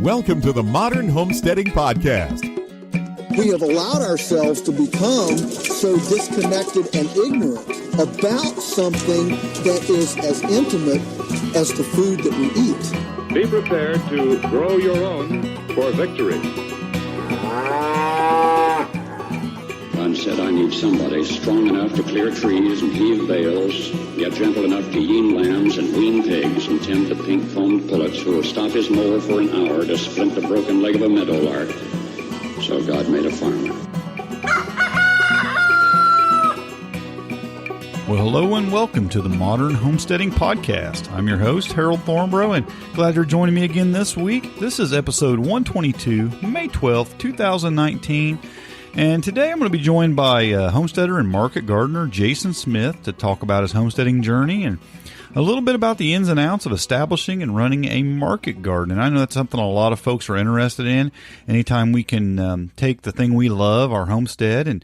Welcome to the Modern Homesteading Podcast. We have allowed ourselves to become so disconnected and ignorant about something that is as intimate as the food that we eat. Be prepared to grow your own for victory. God said, I need somebody strong enough to clear trees and heave bales, yet gentle enough to yean lambs and wean pigs and tend the pink-foamed pullets who will stop his mower for an hour to splint the broken leg of a meadowlark. So God made a farmer. Well, hello and welcome to the Modern Homesteading Podcast. I'm your host, Harold Thornborough, and glad you're joining me again this week. This is episode 122, May 12th, 2019. And today I'm going to be joined by homesteader and market gardener Jason Smith to talk about his homesteading journey and a little bit about the ins and outs of establishing and running a market garden. And I know that's something a lot of folks are interested in. Anytime we can take the thing we love, our homestead, and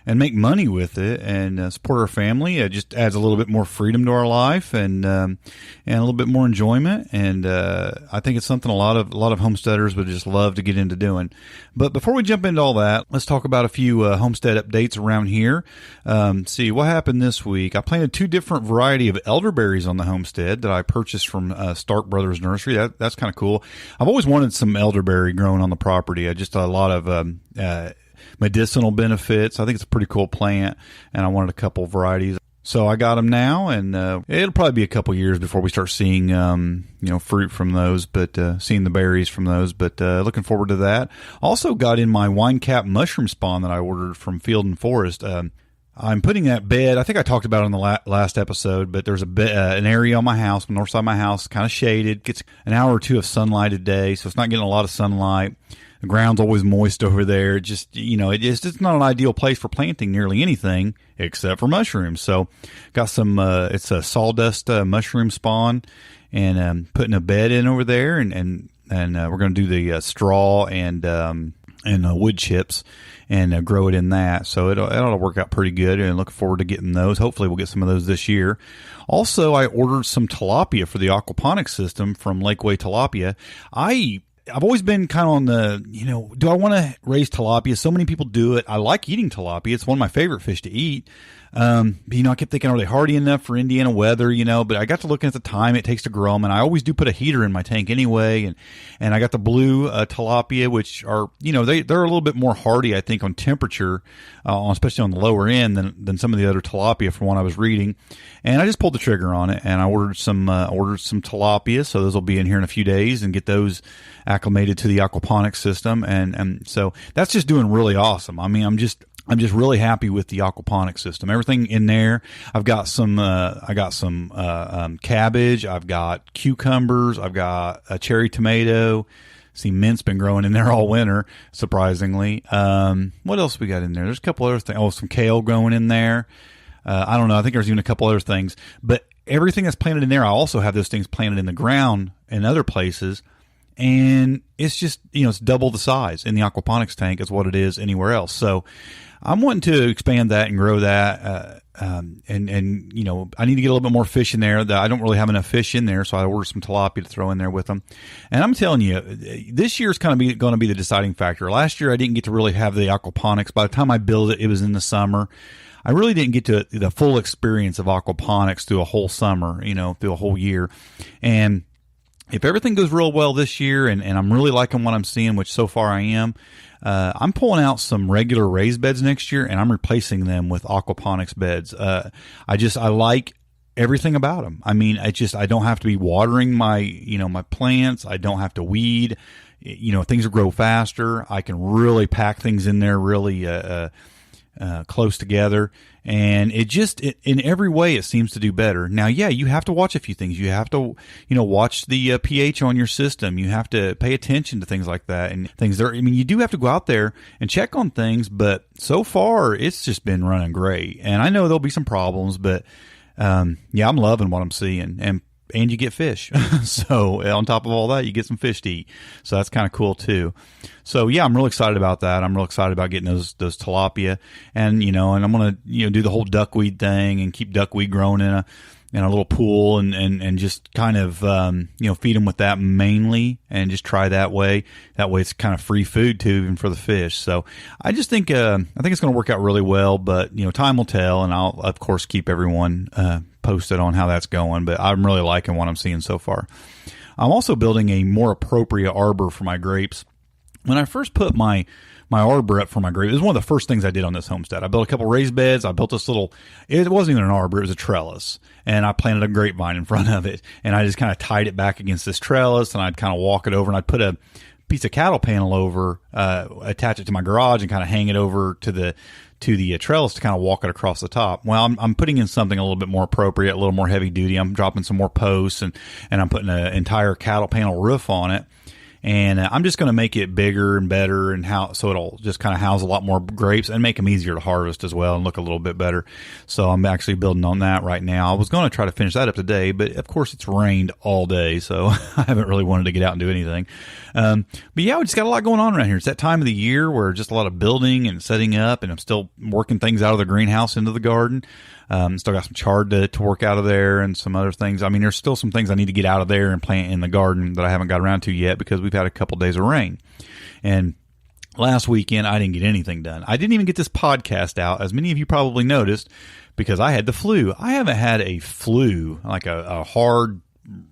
make money with it and support our family, it just adds a little bit more freedom to our life and a little bit more enjoyment. And I think it's something a lot of homesteaders would just love to get into doing. But before we jump into all that, let's talk about a few homestead updates around here. See what happened this week. I planted two different variety of elderberries on the homestead that I purchased from Stark Brothers Nursery. That's kind of cool. I've always wanted some elderberry growing on the property. Just a lot of medicinal benefits. I think it's a pretty cool plant, and I wanted a couple varieties. So I got them now, and it'll probably be a couple years before we start seeing fruit from those, but seeing the berries from those. But looking forward to that. Also got in my wine cap mushroom spawn that I ordered from Field and Forest. I'm putting that bed, I think I talked about it on the last episode, but there's an area on my house, on the north side of my house, kind of shaded, gets an hour or two of sunlight a day, so it's not getting a lot of sunlight. The ground's always moist over there. It's not an ideal place for planting nearly anything except for mushrooms. So got some, it's a sawdust mushroom spawn, and putting a bed in over there, and we're going to do the straw and wood chips and grow it in that. So it'll work out pretty good, and looking forward to getting those. Hopefully we'll get some of those this year. Also, I ordered some tilapia for the aquaponics system from Lakeway Tilapia. I've always been kind of on the, do I want to raise tilapia? So many people do it. I like eating tilapia. It's one of my favorite fish to eat. But, I kept thinking, are they hardy enough for Indiana weather, but I got to looking at the time it takes to grow them, and I always do put a heater in my tank anyway, and I got the blue tilapia, which are, they're a little bit more hardy, I think, on temperature, especially on the lower end than some of the other tilapia from what I was reading. And I just pulled the trigger on it, and I ordered some tilapia, so those will be in here in a few days, and get those acclimated to the aquaponics system, and so that's just doing really awesome. I mean, I'm just really happy with the aquaponics system. Everything in there. I've got some cabbage. I've got cucumbers. I've got a cherry tomato. See, mint's been growing in there all winter, surprisingly. What else we got in there? There's a couple other things. Oh, some kale growing in there. I don't know. I think there's even a couple other things. But everything that's planted in there, I also have those things planted in the ground in other places. And it's just, it's double the size in the aquaponics tank as what it is anywhere else. So I'm wanting to expand that and grow that. And I need to get a little bit more fish in there. I don't really have enough fish in there, so I ordered some tilapia to throw in there with them. And I'm telling you, this year's going to be the deciding factor. Last year, I didn't get to really have the aquaponics. By the time I built it, it was in the summer. I really didn't get to the full experience of aquaponics through a whole summer, through a whole year. And if everything goes real well this year, and I'm really liking what I'm seeing, which so far I am, I'm pulling out some regular raised beds next year, and I'm replacing them with aquaponics beds. I like everything about them. I mean, I don't have to be watering my plants. I don't have to weed. Things will grow faster. I can really pack things in there really close together, and in every way it seems to do better. Now, yeah, you have to watch a few things. You have to, watch the pH on your system. You have to pay attention to things like that and things there. I mean, you do have to go out there and check on things, but so far it's just been running great. And I know there'll be some problems, but I'm loving what I'm seeing, and you get fish. So on top of all that, you get some fish to eat. So that's kind of cool too. So yeah, I'm real excited about that. I'm real excited about getting those tilapia, and I'm going to, do the whole duckweed thing and keep duckweed growing in and a little pool, and just kind of feed them with that mainly, and just try that way. That way, it's kind of free food too, even for the fish. So I just think it's going to work out really well. But time will tell, and I'll of course keep everyone posted on how that's going. But I'm really liking what I'm seeing so far. I'm also building a more appropriate arbor for my grapes. When I first put my arbor up for my grapes, it was one of the first things I did on this homestead. I built a couple raised beds. I built this it wasn't even an arbor, it was a trellis. And I planted a grapevine in front of it. And I just kind of tied it back against this trellis, and I'd kind of walk it over, and I'd put a piece of cattle panel over, attach it to my garage, and kind of hang it over to the trellis to kind of walk it across the top. Well, I'm putting in something a little bit more appropriate, a little more heavy duty. I'm dropping some more posts, and I'm putting an entire cattle panel roof on it. And I'm just going to make it bigger and better, so it'll just kind of house a lot more grapes and make them easier to harvest as well and look a little bit better. So I'm actually building on that right now. I was going to try to finish that up today, but of course it's rained all day, so I haven't really wanted to get out and do anything. But yeah, we just got a lot going on around here. It's that time of the year where just a lot of building and setting up, and I'm still working things out of the greenhouse into the garden. Still got some chard to work out of there, and some other things. I mean, there's still some things I need to get out of there and plant in the garden that I haven't got around to yet because we've had a couple days of rain. And last weekend, I didn't get anything done. I didn't even get this podcast out, as many of you probably noticed, because I had the flu. I haven't had a flu, like a hard,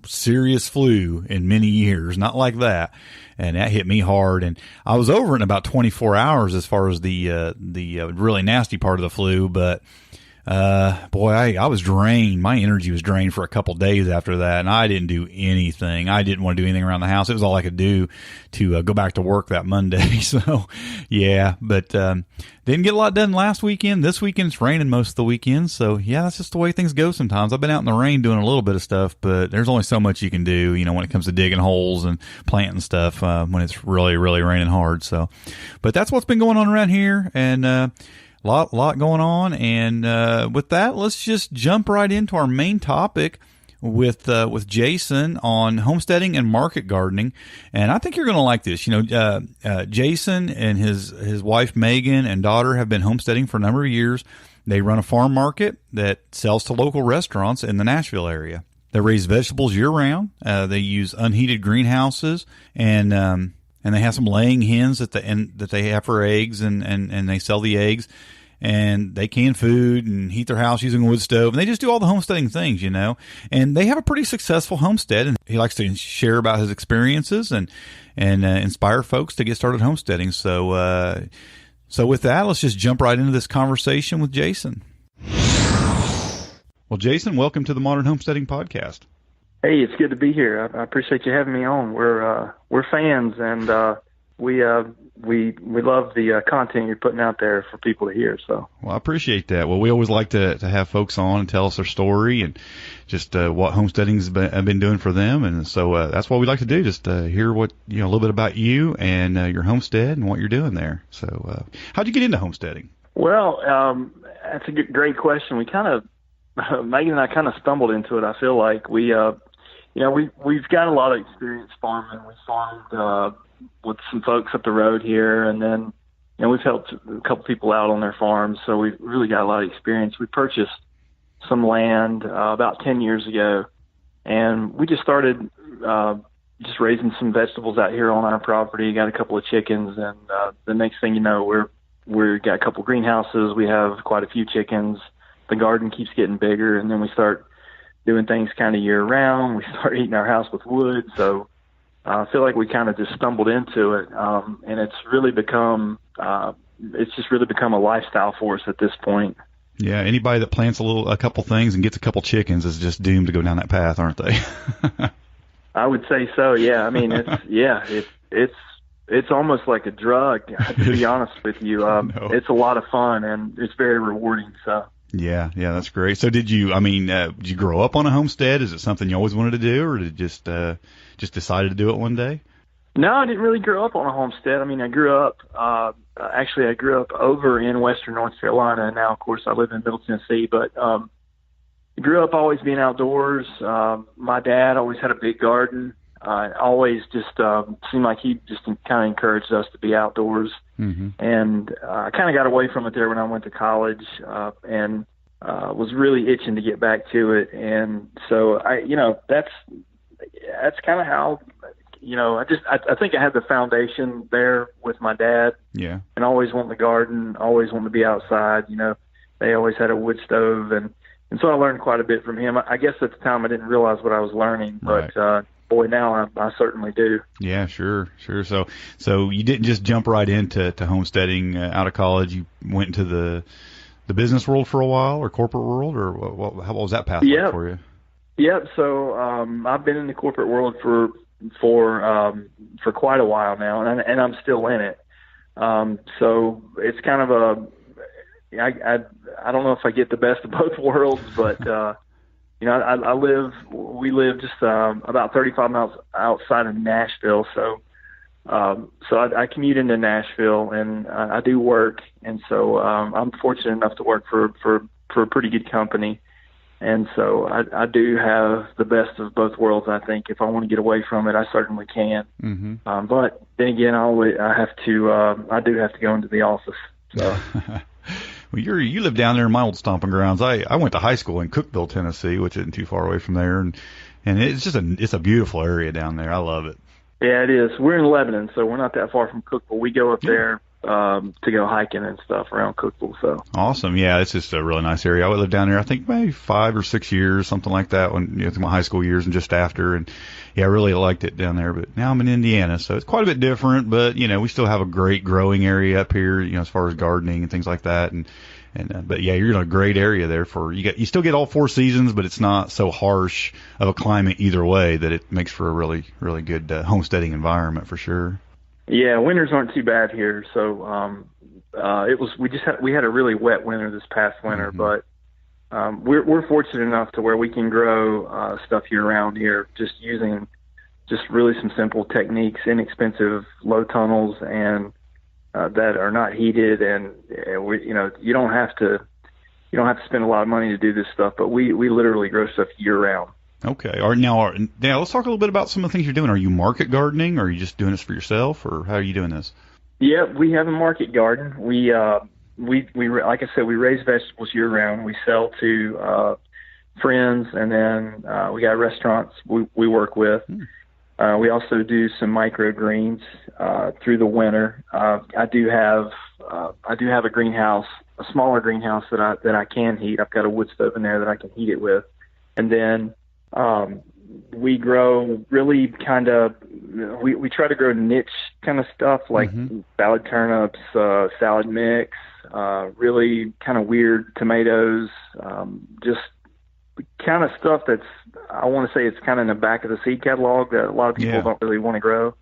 serious flu, in many years. Not like that. And that hit me hard. And I was over in about 24 hours as far as the really nasty part of the flu, but boy, I was drained. My energy was drained for a couple days after that, and I didn't do anything. I didn't want to do anything around the house. It was all I could do to go back to work that Monday. So, yeah, but didn't get a lot done last weekend. This weekend it's raining most of the weekend, so yeah, that's just the way things go sometimes. I've been out in the rain doing a little bit of stuff, but there's only so much you can do, when it comes to digging holes and planting stuff when it's really, really raining hard. So, but that's what's been going on around here, and lot going on, and with that, let's just jump right into our main topic with Jason on homesteading and market gardening. And I think you're going to like this. Jason and his wife Megan and daughter have been homesteading for a number of years. They run a farm market that sells to local restaurants in the Nashville area. They raise vegetables year round. They use unheated greenhouses, and they have some laying hens that they have for eggs, and they sell the eggs, and they can food and heat their house using a wood stove, and they just do all the homesteading things, and they have a pretty successful homestead, and he likes to share about his experiences and inspire folks to get started homesteading. So with that, let's just jump right into this conversation with Jason. Well, Jason, welcome to the Modern Homesteading Podcast. Hey, it's good to be here. I appreciate you having me on. We're fans, and we love the content you're putting out there for people to hear. So, well, I appreciate that. Well, we always like to have folks on and tell us their story and just what homesteading's been doing for them, and so that's what we like to do. Just hear what a little bit about you and your homestead and what you're doing there. So, how'd you get into homesteading? Well, that's a great question. We kind of Megan and I kind of stumbled into it. I feel like we've got a lot of experience farming. We farmed with some folks up the road here, and then we've helped a couple people out on their farms, so we've really got a lot of experience. We purchased some land about 10 years ago, and we just started just raising some vegetables out here on our property. Got a couple of chickens, and the next thing you know, we've got a couple greenhouses. We have quite a few chickens. The garden keeps getting bigger, and then we start doing things kind of year round. We start heating our house with wood. So I feel like we kind of just stumbled into it. And it's really become, a lifestyle for us at this point. Yeah. Anybody that plants a couple things and gets a couple chickens is just doomed to go down that path, aren't they? I would say so. Yeah. I mean, it's almost like a drug, to be honest with you. No. It's a lot of fun, and it's very rewarding. So. Yeah, that's great. So did you grow up on a homestead? Is it something you always wanted to do, or did you just decided to do it one day? No, I didn't really grow up on a homestead. I mean, I grew up over in western North Carolina, and now, of course, I live in Middle Tennessee, but I grew up always being outdoors. My dad always had a big garden. Always just seemed like he just kind of encouraged us to be outdoors. Mm-hmm. And I kind of got away from it there when I went to college. And was really itching to get back to it. And so that's kind of how, I think I had the foundation there with my dad. Yeah. And always wanting to garden, always wanting to be outside. They always had a wood stove, and so I learned quite a bit from him. I guess at the time I didn't realize what I was learning, but boy, now I certainly do. Yeah, sure. So you didn't just jump right into homesteading out of college. You went into the business world for a while, or corporate world, or what was that path like for you? Yep. So I've been in the corporate world for quite a while now, and I'm still in it. So it's kind of I don't know if I get the best of both worlds, but we live just about 35 miles outside of Nashville, so I commute into Nashville, and I do work, and so I'm fortunate enough to work for a pretty good company. And so I do have the best of both worlds. I think if I want to get away from it, I certainly can. Mm-hmm. But then again, I do have to go into the office. So. Well, you live down there in my old stomping grounds. I went to high school in Cookeville, Tennessee, which isn't too far away from there, and it's just it's a beautiful area down there. I love it. Yeah, it is. We're in Lebanon, so we're not that far from Cookeville. We go up there to go hiking and stuff around Cookeville. So awesome. Yeah, it's just a really nice area. I lived down there, I think maybe 5 or 6 years, something like that, when through my high school years and just after. And yeah, I really liked it down there. But now I'm in Indiana, so it's quite a bit different. But we still have a great growing area up here, as far as gardening and things like that. But yeah, you're in a great area there you still get all 4 seasons, but it's not so harsh of a climate either way that it makes for a really, really good homesteading environment for sure. Yeah, winters aren't too bad here. So we had a really wet winter this past winter, but we're fortunate enough to where we can grow stuff year round here, just using really some simple techniques, inexpensive low tunnels, and that are not heated, and you don't have to spend a lot of money to do this stuff, but we literally grow stuff year round. Okay. Now let's talk a little bit about some of the things you're doing. Are you market gardening, or are you just doing this for yourself, or how are you doing this? Yeah, we have a market garden. We like I said, we raise vegetables year round. We sell to friends, and then we got restaurants we work with. We also do some microgreens through the winter. I do have a greenhouse, a smaller greenhouse that I can heat. I've got a wood stove in there that I can heat it with, and then we grow really we try to grow niche kind of stuff like salad turnips, salad mix, really kind of weird tomatoes, just kind of stuff that's, I want to say it's kind of in the back of the seed catalog that a lot of people don't really want to grow.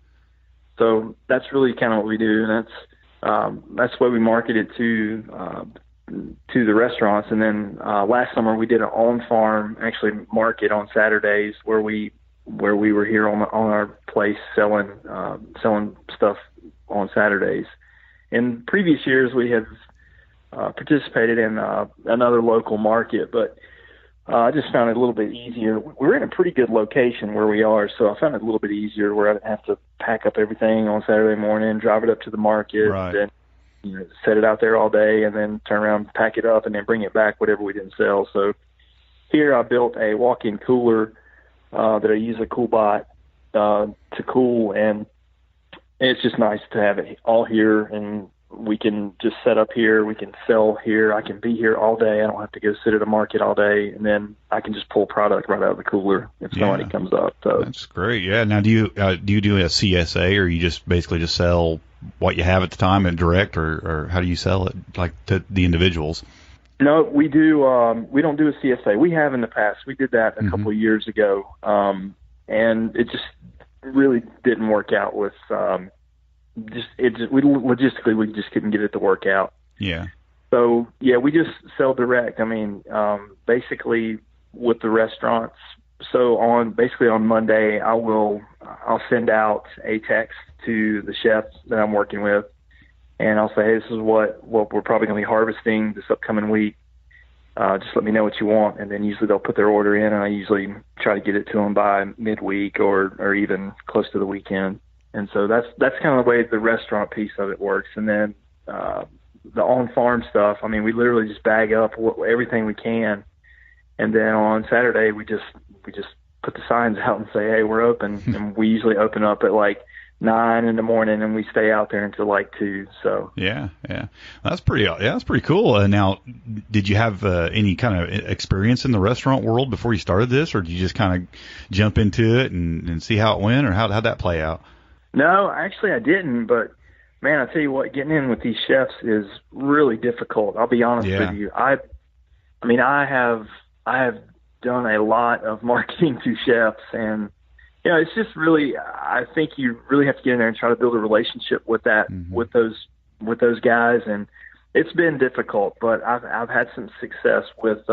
So that's really kind of what we do, and that's why we market it to the restaurants. And then last summer we did an on-farm actually market on Saturdays where we were here on our place selling stuff on Saturdays. In previous years we had participated in another local market, but I just found it a little bit easier. We're in a pretty good location where we are, so I found it a little bit easier where I didn't have to pack up everything on Saturday morning, drive it up to the market, and set it out there all day, and then turn around, pack it up, and then bring it back, whatever we didn't sell. So here I built a walk-in cooler that I use a CoolBot to cool, and it's just nice to have it all here, and we can just set up here, we can sell here, I can be here all day, I don't have to go sit at a market all day, and then I can just pull product right out of the cooler if somebody comes up. So that's great. Yeah. Now, do you do a CSA, or you just basically just sell what you have at the time and direct, or how do you sell it, like to the individuals? No, we do. We don't do a CSA. We have in the past. We did that a couple of years ago, and it just really didn't work out with. Logistically, we just couldn't get it to work out. Yeah. So we just sell direct. I mean, basically with the restaurants. So on Monday, I'll send out a text to the chefs that I'm working with, and I'll say, hey, this is what we're probably going to be harvesting this upcoming week. Just let me know what you want, and then usually they'll put their order in, and I usually try to get it to them by midweek or even close to the weekend. And so that's kind of the way the restaurant piece of it works. And then the on-farm stuff, I mean, we literally just bag up everything we can, and then on Saturday we just put the signs out and say, hey, we're open, and we usually open up at like 9 in the morning, and we stay out there until like 2. So yeah, that's pretty cool. Now, did you have any kind of experience in the restaurant world before you started this, or did you just kind of jump into it and see how it went, or how'd that play out? No, actually I didn't, but man, I tell you what, getting in with these chefs is really difficult. I'll be honest with you. I mean, I have done a lot of marketing to chefs, and you know, it's just really, I think you really have to get in there and try to build a relationship with that, with those guys, and it's been difficult. But I've had some success with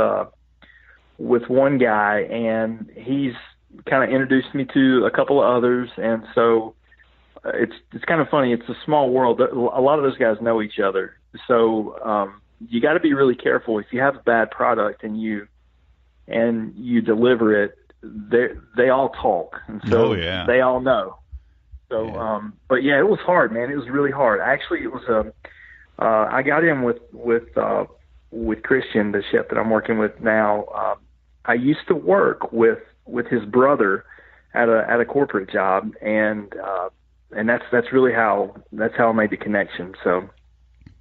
one guy, and he's kind of introduced me to a couple of others, and so it's kind of funny. It's a small world. A lot of those guys know each other, so you got to be really careful. If you have a bad product and you deliver it, they all talk, and so they all know. So, but yeah, it was hard, man. It was really hard. Actually, it was I got in with Christian, the chef that I'm working with now. I used to work with his brother at a corporate job, and that's really how I made the connection. So,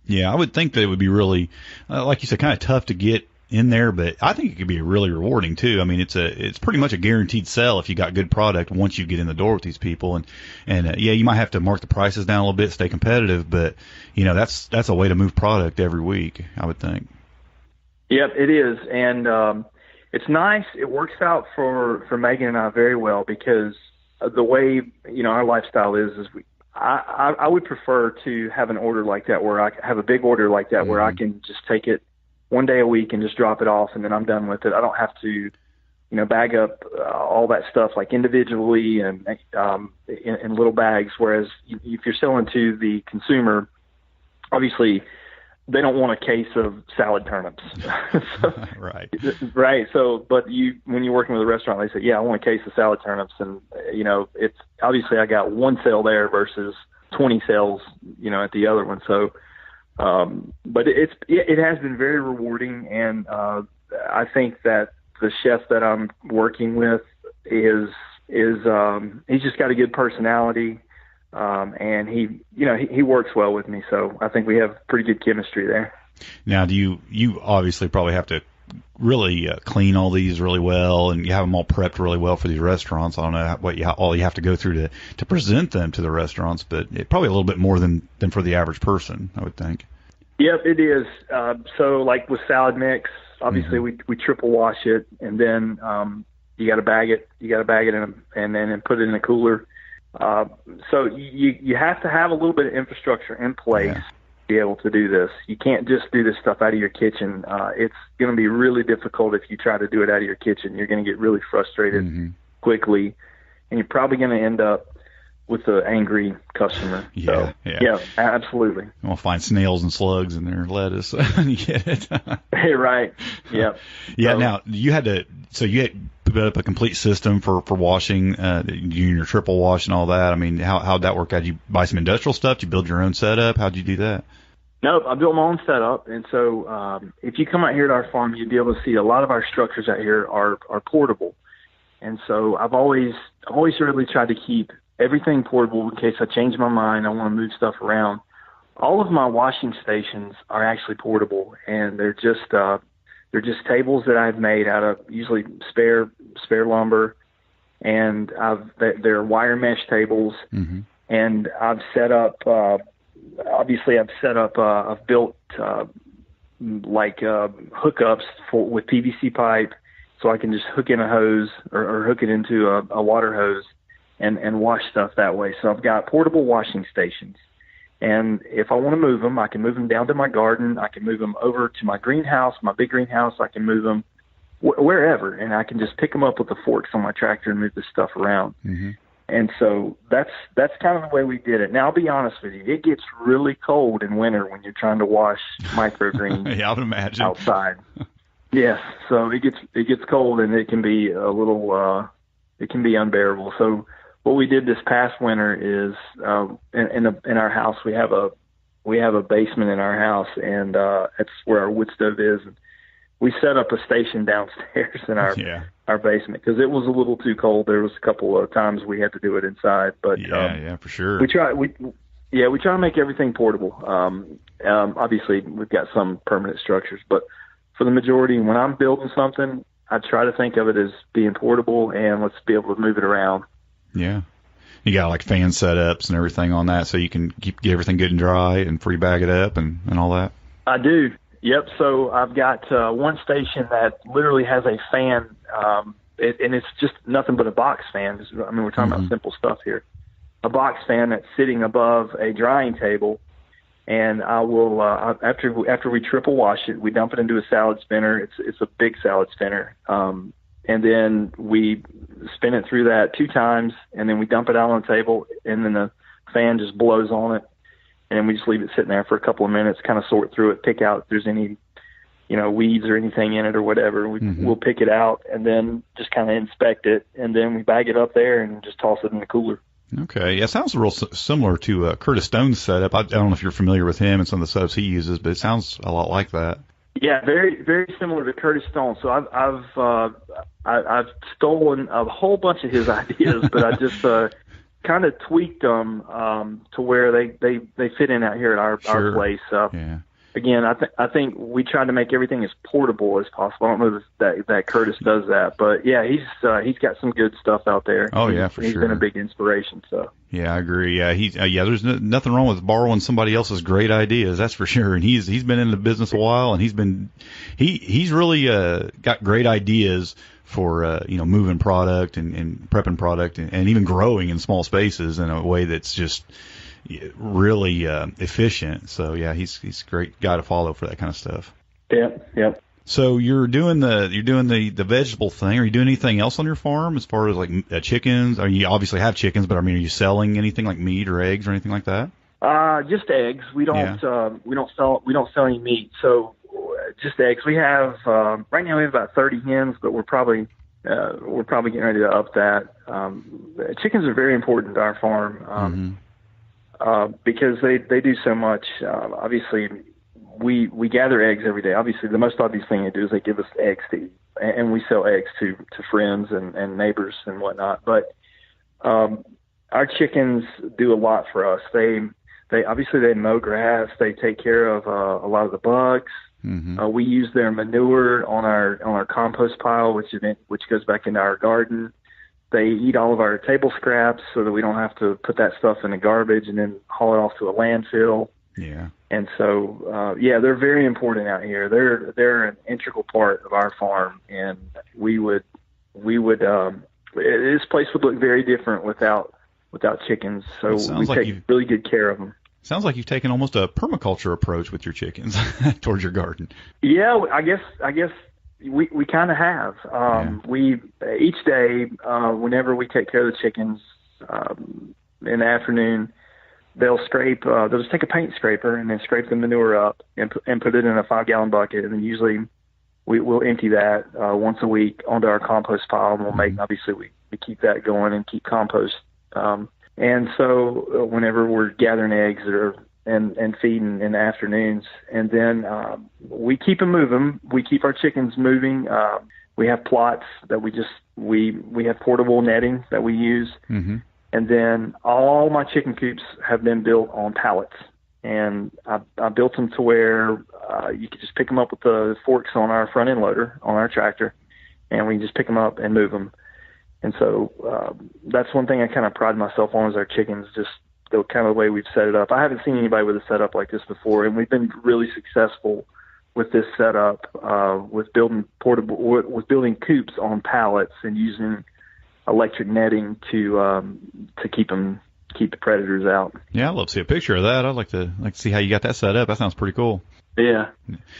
yeah, I would think that it would be really, like you said, kind of tough to get in there, but I think it could be really rewarding too. I mean, it's pretty much a guaranteed sell if you got good product once you get in the door with these people, and yeah, you might have to mark the prices down a little bit, stay competitive, but you know, that's a way to move product every week, I would think. Yep, it is, and it's nice. It works out for Megan and I very well, because the way, you know, our lifestyle is I would prefer to have an order like that, where I have a big order like that, where I can just take it one day a week and just drop it off, and then I'm done with it. I don't have to, you know, bag up all that stuff like individually and in little bags. Whereas if you're selling to the consumer, obviously they don't want a case of salad turnips. Right. So, but when you're working with a restaurant, they say, yeah, I want a case of salad turnips. And, you know, it's obviously I got one sale there versus 20 sales, you know, at the other one. So, but it has been very rewarding. And, I think that the chef that I'm working with is he's just got a good personality. And he works well with me, so I think we have pretty good chemistry there. Now, do you obviously probably have to really clean all these really well, and you have them all prepped really well for these restaurants. I don't know what all you have to go through to present them to the restaurants, but it probably a little bit more than for the average person, I would think. Yep, it is. So like with salad mix, obviously we triple wash it, and then you got to bag it. You got to bag it and then put it in a cooler. So you have to have a little bit of infrastructure in place to be able to do this. You can't just do this stuff out of your kitchen. It's going to be really difficult if you try to do it out of your kitchen. You're going to get really frustrated quickly, and you're probably going to end up with an angry customer. Yeah, absolutely. You won't find snails and slugs in their lettuce. You get it. Right. Yep. Yeah. So, now you had to put up a complete system for washing, you and your triple wash and all that. I mean, how'd that work out? Did you buy some industrial stuff? Did you build your own setup? How'd you do that? Nope, I built my own setup. And so, if you come out here to our farm, you'd be able to see a lot of our structures out here are portable. And so I've always really tried to keep everything portable in case I change my mind, I want to move stuff around. All of my washing stations are actually portable, and they're just tables that I've made out of usually spare lumber, and they're wire mesh tables, and I've set up. I've built hookups with PVC pipe, so I can just hook in a hose or hook it into a water hose and wash stuff that way. So I've got portable washing stations. And if I want to move them, I can move them down to my garden. I can move them over to my greenhouse, my big greenhouse. I can move them wherever, and I can just pick them up with the forks on my tractor and move this stuff around. And so that's kind of the way we did it. Now, I'll be honest with you, it gets really cold in winter when you're trying to wash microgreens I would imagine. outside. Yes, so it gets cold, and it can be a little it can be unbearable. So what we did this past winter is in our house we have a we have a basement in our house, and that's where our wood stove is. And we set up a station downstairs in our basement because it was a little too cold. There was a couple of times we had to do it inside, but for sure. We try to make everything portable. Obviously, we've got some permanent structures, but for the majority, when I'm building something, I try to think of it as being portable and let's be able to move it around. Yeah. You got like fan setups and everything on that so you can get everything good and dry and free bag it up and all that? I do. Yep. So I've got one station that literally has a fan, and it's just nothing but a box fan. I mean, we're talking about simple stuff here. A box fan that's sitting above a drying table, and I will after we triple wash it, we dump it into a salad spinner. It's a big salad spinner, and then we spin it through that 2 times, and then we dump it out on the table, and then the fan just blows on it, and then we just leave it sitting there for a couple of minutes, kind of sort through it, pick out if there's any, weeds or anything in it or whatever. We'll pick it out and then just kind of inspect it, and then we bag it up there and just toss it in the cooler. Okay. Yeah, it sounds real similar to Curtis Stone's setup. I don't know if you're familiar with him and some of the setups he uses, but it sounds a lot like that. Yeah, very, very similar to Curtis Stone. So I've stolen a whole bunch of his ideas, but I just kind of tweaked them to where they fit in out here at our place. Again, I think we try to make everything as portable as possible. I don't know that Curtis does that, but yeah, he's got some good stuff out there. Oh yeah, for sure. He's been a big inspiration. So yeah, I agree. Yeah, there's nothing wrong with borrowing somebody else's great ideas. That's for sure. And he's been in the business a while, and he's really got great ideas for moving product and prepping product and even growing in small spaces in a way that's just really efficient. So yeah, he's a great guy to follow for that kind of stuff. Yeah. So you're doing the vegetable thing. Are you doing anything else on your farm as far as like chickens? I mean, you obviously have chickens, but I mean, are you selling anything like meat or eggs or anything like that? Just eggs. We don't sell any meat. So just eggs. We have right now we have about 30 hens, but we're probably getting ready to up that. Chickens are very important to our farm. Because they do so much. Obviously, we gather eggs every day. Obviously, the most obvious thing they do is they give us eggs to eat, and we sell eggs to friends and neighbors and whatnot. But our chickens do a lot for us. They mow grass. They take care of a lot of the bugs. We use their manure on our compost pile, which goes back into our garden. They eat all of our table scraps so that we don't have to put that stuff in the garbage and then haul it off to a landfill. Yeah. And so, they're very important out here. They're an integral part of our farm, and this place would look very different without chickens. So we take really good care of them. Sounds like you've taken almost a permaculture approach with your chickens towards your garden. Yeah, I guess we kind of have. We each day, whenever we take care of the chickens in the afternoon, they'll just take a paint scraper and then scrape the manure up and put it in a 5-gallon bucket, and then usually we'll empty that once a week onto our compost pile, and we'll make, obviously we keep that going and keep compost. And so whenever we're gathering eggs and feeding in the afternoons, and then we keep them moving. We keep our chickens moving. We have plots that we have portable netting that we use, and then all my chicken coops have been built on pallets. And I built them to where you could just pick them up with the forks on our front end loader on our tractor, and we can just pick them up and move them. And so that's one thing I kind of pride myself on is our chickens, just the kind of way we've set it up. I haven't seen anybody with a setup like this before, and we've been really successful with this setup, with building coops on pallets and using electric netting to keep the predators out. Yeah, I'd love to see a picture of that. I'd like to see how you got that set up. That sounds pretty cool. Yeah,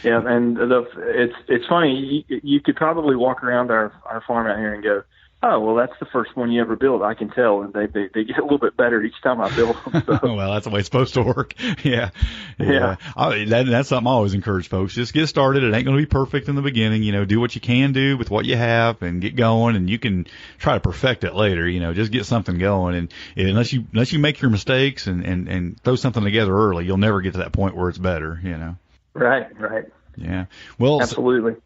and it's funny. You could probably walk around our farm out here and go, Oh, well, that's the first one you ever build. I can tell, and they get a little bit better each time I build them. So. Well, that's the way it's supposed to work. Yeah. That's something I always encourage folks. Just get started. It ain't going to be perfect in the beginning. Do what you can do with what you have and get going, and you can try to perfect it later. Just get something going. And unless you make your mistakes and throw something together early, you'll never get to that point where it's better. Right. Yeah. Well, absolutely.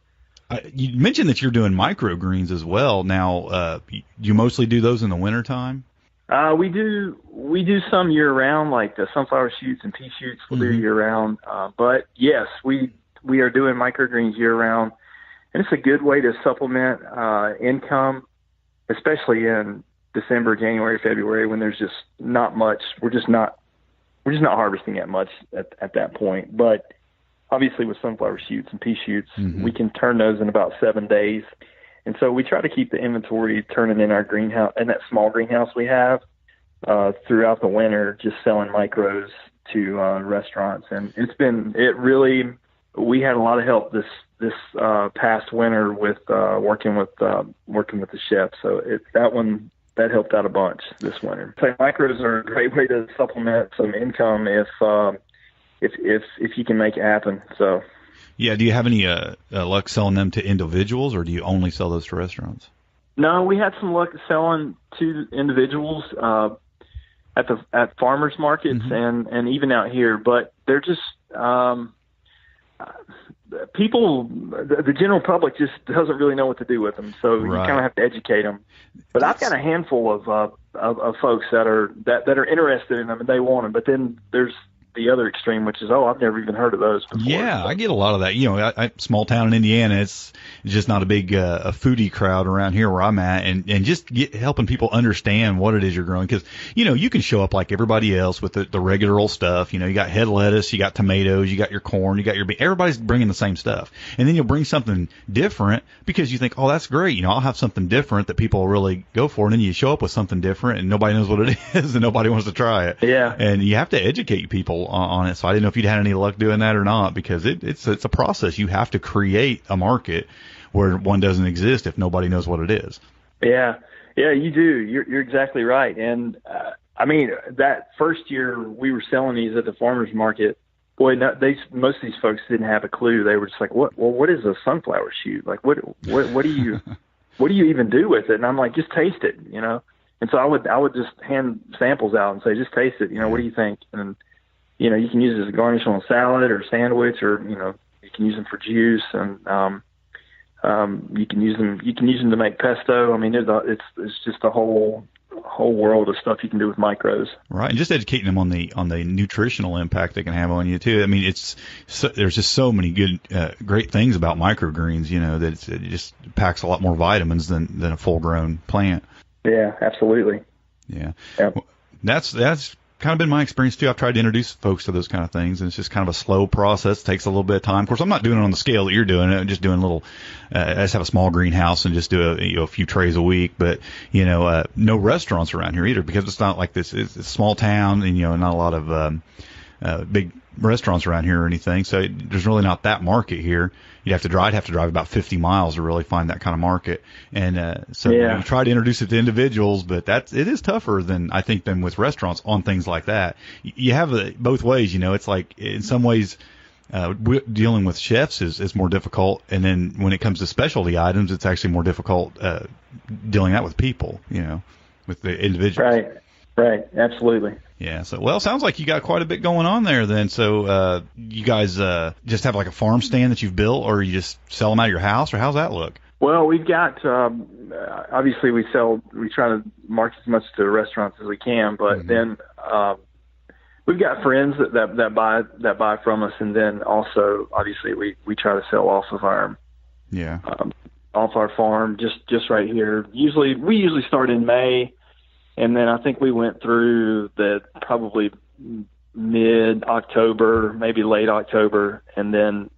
You mentioned that you're doing microgreens as well. Now, you mostly do those in the wintertime? We do some year round, like the sunflower shoots and pea shoots we'll do year round. But yes, we are doing microgreens year round, and it's a good way to supplement income, especially in December, January, February, when there's just not much. We're just not harvesting that much at that point. But obviously with sunflower shoots and pea shoots, we can turn those in about 7 days. And so we try to keep the inventory turning in our greenhouse, in that small greenhouse we have, throughout the winter, just selling micros to restaurants. And we had a lot of help this past winter with working with the chef. So that helped out a bunch this winter. So micros are a great way to supplement some income if you can make it happen. So. Yeah. Do you have any luck selling them to individuals, or do you only sell those to restaurants? No, we had some luck selling to individuals at farmers markets and even out here, but they're just people. The general public just doesn't really know what to do with them, so you kind of have to educate them. But I've got a handful of folks that are interested in them and they want them, but then there's the other extreme, which is, I've never even heard of those before. Yeah, I get a lot of that. Small town in Indiana, it's just not a big a foodie crowd around here where I'm at, and just helping people understand what it is you're growing. Because, you can show up like everybody else with the regular old stuff. You got head lettuce, you got tomatoes, you got your corn, you got your beans. Everybody's bringing the same stuff. And then you'll bring something different because you think, that's great. I'll have something different that people will really go for. And then you show up with something different and nobody knows what it is and nobody wants to try it. Yeah. And you have to educate people on it. So I didn't know if you'd had any luck doing that or not, because it's a process. You have to create a market where one doesn't exist if nobody knows what it is. Yeah, you do. You're exactly right. And that first year we were selling these at the farmers market, boy, most of these folks didn't have a clue. They were just like, what is a sunflower shoot? Like, what do you even do with it? And I'm like, just taste it, And so I would just hand samples out and say, just taste it. What do you think? And you can use it as a garnish on a salad or sandwich, or you can use them for juice, and you can use them to make pesto. It's just a whole world of stuff you can do with micros. Right, and just educating them on the nutritional impact they can have on you too. There's just so many good, great things about microgreens. That it just packs a lot more vitamins than a full-grown plant. Yeah, absolutely. Yeah, yep. Well, that's kind of been my experience too. I've tried to introduce folks to those kind of things, and it's just kind of a slow process. It takes a little bit of time. Of course, I'm not doing it on the scale that you're doing it. I'm just doing I just have a small greenhouse and just do a few trays a week. But no restaurants around here either, because it's not like this. It's a small town, and not a lot of big restaurants around here or anything. So there's really not that market here. I'd have to drive about 50 miles to really find that kind of market. And we try to introduce it to individuals, but it is tougher than with restaurants on things like that. You have it both ways. It's like in some ways dealing with chefs is more difficult, and then when it comes to specialty items, it's actually more difficult dealing that with people. With the individuals. Right, absolutely. Yeah. So, sounds like you got quite a bit going on there then. So, you guys just have like a farm stand that you've built, or you just sell them out of your house, or how's that look? Well, we've got obviously we try to market as much to restaurants as we can, but then we've got friends that buy from us, and then also obviously we try to sell off of our off our farm just right here. We usually start in May. And then I think we went through probably mid-October, maybe late October, and then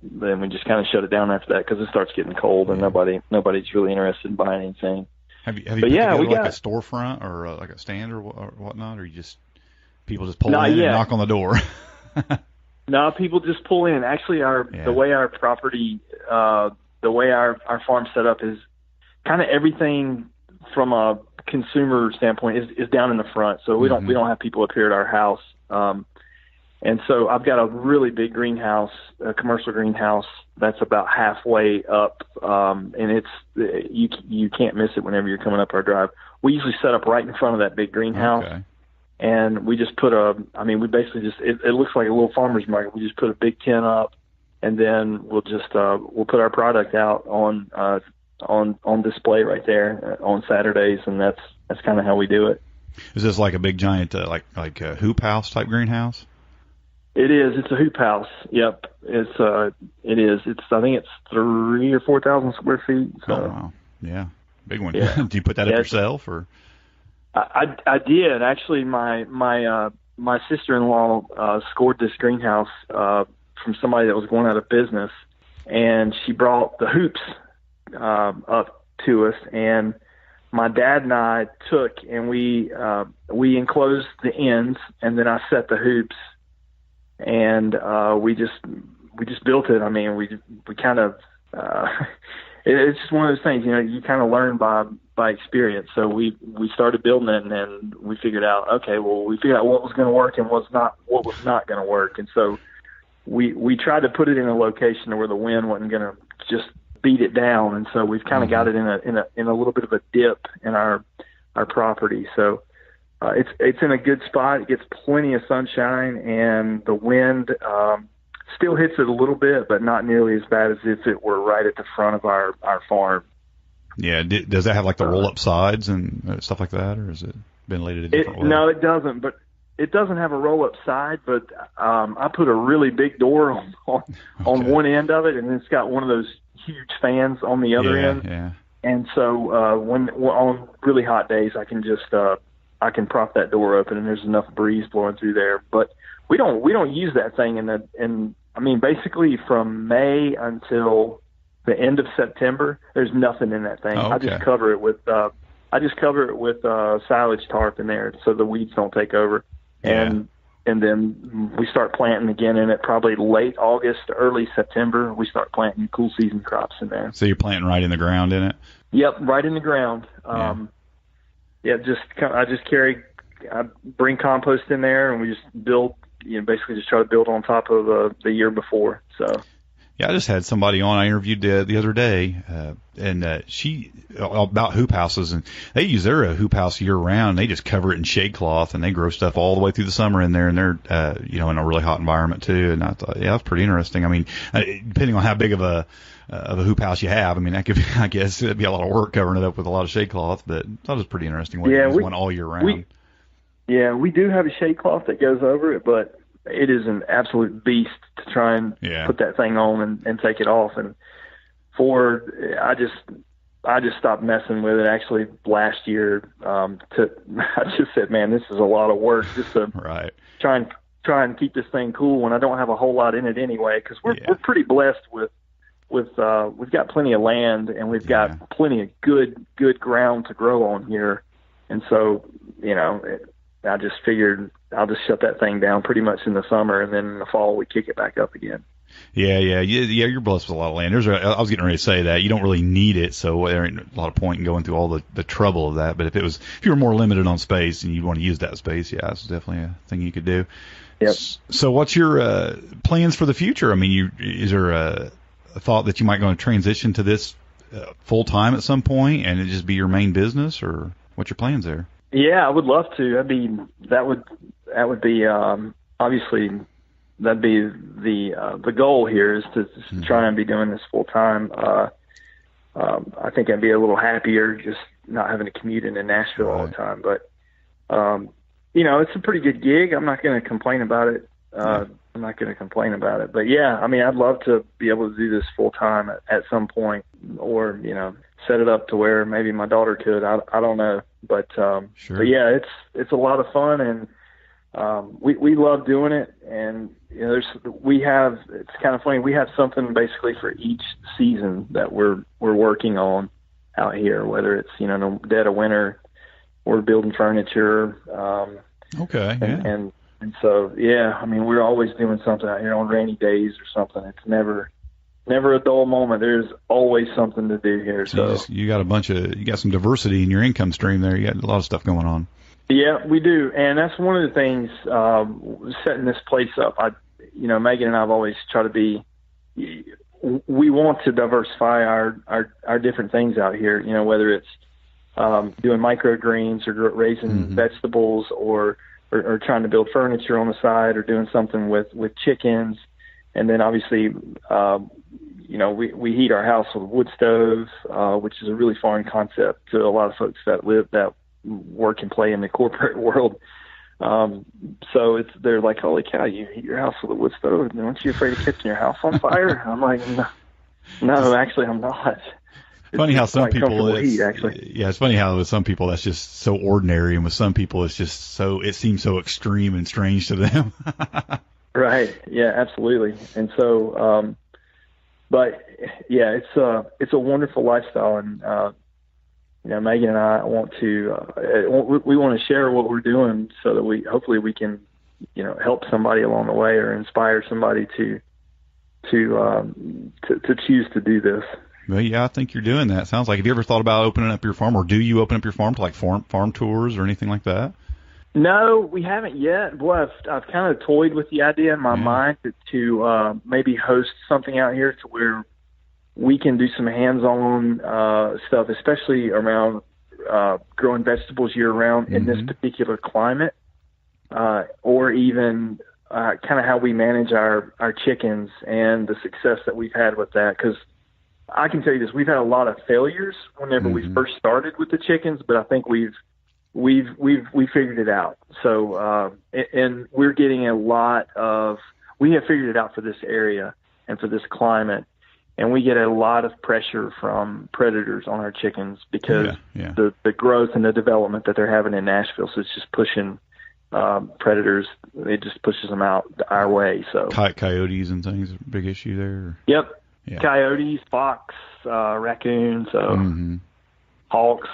we just kind of shut it down after that because it starts getting cold and nobody's really interested in buying anything. Have you put together like a storefront or like a stand or whatnot, or people just pull in and knock on the door? No, people just pull in. Actually, the way our property, the way our farm set up is, kind of everything from a consumer standpoint is down in the front. So we don't have people up here at our house. And so I've got a really big greenhouse, a commercial greenhouse that's about halfway up, and you can't miss it whenever you're coming up our drive. We usually set up right in front of that big greenhouse, and we just put we basically just it looks like a little farmer's market. We just put a big tent up, and then we'll put our product out on display right there on Saturdays, and that's kind of how we do it. Is this like a big giant like a hoop house type greenhouse? It is. It's a hoop house. Yep. It is. I think it's 3,000 or 4,000 square feet. So. Oh wow. Yeah. Big one. Yeah. Do you put that up yourself or? I did actually. My sister-in-law scored this greenhouse from somebody that was going out of business, and she brought the hoops up to us, and my dad and I took and we enclosed the ends, and then I set the hoops. And we just built it. I mean, we kind of it's just one of those things, you kind of learn by experience. So we started building it, and then we figured out, we figured out what was going to work and what was not going to work. And so we tried to put it in a location where the wind wasn't going to just beat it down. And so we've kind of got it in a little bit of a dip in our property. So. It's in a good spot. It gets plenty of sunshine, and the wind still hits it a little bit, but not nearly as bad as if it were right at the front of our farm. Yeah. Does that have like the roll-up sides and stuff like that, or is it ventilated a different way? No, it doesn't. But it doesn't have a roll-up side. But I put a really big door on one end of it, and it's got one of those huge fans on the other end. Yeah. And so when on really hot days, I can prop that door open, and there's enough breeze blowing through there. But we don't use that thing basically from May until the end of September, there's nothing in that thing. Oh, okay. I just cover it with silage tarp in there so the weeds don't take over. And then we start planting again in it probably late August, early September. We start planting cool season crops in there. So you're planting right in the ground in it? Yep, right in the ground. I bring compost in there, and we just build, basically just try to build on top of the year before. So. Yeah, I just had somebody on I interviewed the other day, and she about hoop houses, and they use their hoop house year round. They just cover it in shade cloth, and they grow stuff all the way through the summer in there, and they're in a really hot environment too. And I thought, that's pretty interesting. I mean, depending on how big of a hoop house you have, I mean, that could be, I guess it'd be a lot of work covering it up with a lot of shade cloth, but that was a pretty interesting way to use one all year round. We do have a shade cloth that goes over it, but it is an absolute beast to try and put that thing on and take it off. And I just stopped messing with it actually last year. I just said, man, this is a lot of work just to try and keep this thing cool when I don't have a whole lot in it anyway. Because we're pretty blessed with we've got plenty of land, and we've got plenty of good ground to grow on here. And so, I just figured I'll just shut that thing down pretty much in the summer, and then in the fall we kick it back up again. Yeah. You're blessed with a lot of land. I was getting ready to say that you don't really need it, so there ain't a lot of point in going through all the trouble of that. But if you were more limited on space and you want to use that space, that's definitely a thing you could do. Yep. So what's your plans for the future? I mean, is there a thought that you might go to transition to this full time at some point, and it just be your main business, or what's your plans there? Yeah, I would love to. That would be obviously that'd be the goal here is to try and be doing this full time. I think I'd be a little happier just not having to commute into Nashville all the time. But it's a pretty good gig. I'm not going to complain about it. But yeah, I mean, I'd love to be able to do this full time at some point, or set it up to where maybe my daughter could. I don't know, but but yeah, it's a lot of fun, and we love doing it. And it's kind of funny. We have something basically for each season that we're working on out here. Whether it's in the dead of winter, we're building furniture. And so, I mean, we're always doing something out here on rainy days or something. It's never never a dull moment. There's always something to do here. So you got some diversity in your income stream there. You got a lot of stuff going on. Yeah, we do, and that's one of the things setting this place up. Megan and I have always tried to be. We want to diversify our different things out here. Whether it's doing microgreens or raising vegetables, or trying to build furniture on the side, or doing something with chickens, and then obviously, we heat our house with a wood stove, which is a really foreign concept to a lot of folks that work and play in the corporate world. So they're like, holy cow, you heat your house with a wood stove, and aren't you afraid of catching your house on fire? I'm like, no, actually I'm not. Funny how some people, it's funny how with some people that's just so ordinary, and with some people it seems so extreme and strange to them. Right. Yeah, absolutely. And so, but yeah, it's a wonderful lifestyle, and Megan and I want to share what we're doing so that hopefully we can, help somebody along the way, or inspire somebody to choose to do this. Well, yeah, I think you're doing that. Sounds like. Have you ever thought about opening up your farm, or do you open up your farm to like farm tours or anything like that? No, we haven't yet. Boy, I've kind of toyed with the idea in my mind to maybe host something out here to where we can do some hands-on stuff, especially around growing vegetables year-round in this particular climate, or even kind of how we manage our chickens and the success that we've had with that. Because I can tell you this, we've had a lot of failures whenever we first started with the chickens, but I think we've figured it out. So, and we're getting we have figured it out for this area and for this climate. And we get a lot of pressure from predators on our chickens because the growth and the development that they're having in Nashville. So it's just pushing predators. It just pushes them out our way. So coyotes and things are a big issue there. Yep. Yeah. Coyotes, fox, raccoons, hawks.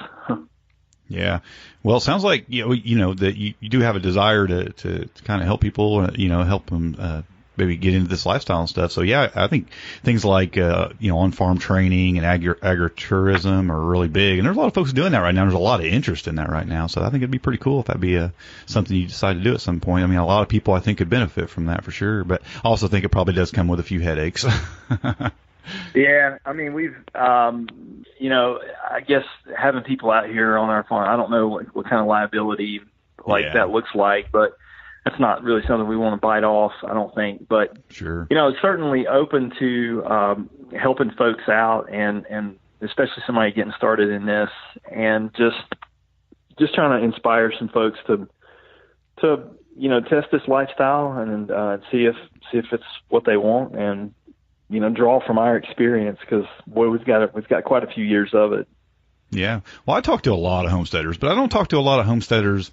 Yeah. Well, it sounds like, that you do have a desire to kind of help people, help them maybe get into this lifestyle and stuff. So, yeah, I think things like, on-farm training and agritourism are really big. And there's a lot of folks doing that right now. There's a lot of interest in that right now. So I think it'd be pretty cool if that'd be something you decide to do at some point. I mean, a lot of people, I think, could benefit from that for sure. But I also think it probably does come with a few headaches. Yeah, I mean, we've, I guess having people out here on our farm, I don't know what kind of liability that looks like, but that's not really something we want to bite off, I don't think. But, sure, it's certainly open to helping folks out, and especially somebody getting started in this, and just trying to inspire some folks to test this lifestyle and see if it's what they want, and draw from our experience, because boy, we've got quite a few years of it. Yeah. Well, I talk to a lot of homesteaders, but I don't talk to a lot of homesteaders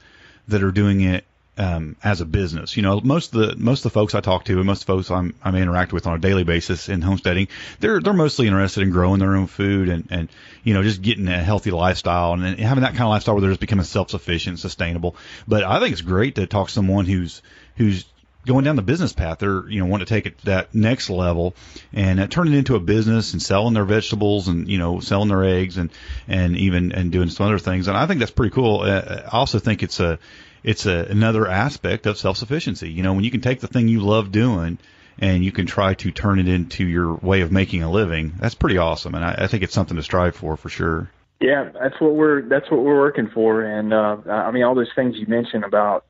that are doing it as a business. Most of the folks I talk to, and most of the folks I'm interact with on a daily basis in homesteading, they're mostly interested in growing their own food and just getting a healthy lifestyle and having that kind of lifestyle where they're just becoming self-sufficient, sustainable. But I think it's great to talk to someone who's going down the business path. They're, want to take it that next level and turn it into a business and selling their vegetables and, selling their eggs and doing some other things. And I think that's pretty cool. I also think it's another aspect of self-sufficiency. When you can take the thing you love doing and you can try to turn it into your way of making a living, that's pretty awesome. And I think it's something to strive for sure. Yeah, that's what we're working for. And, I mean, all those things you mentioned about,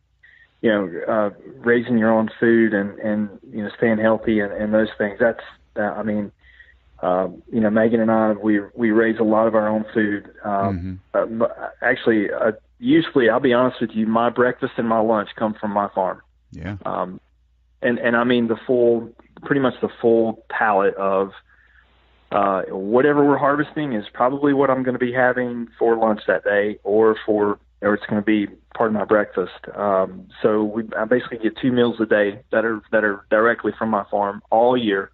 raising your own food and staying healthy and those things. That's, Megan and I, we raise a lot of our own food. Actually, usually, I'll be honest with you, my breakfast and my lunch come from my farm. Yeah. And I mean pretty much the full palette of whatever we're harvesting is probably what I'm going to be having for lunch that day, or it's going to be part of my breakfast. So I basically get 2 meals a day that are directly from my farm all year.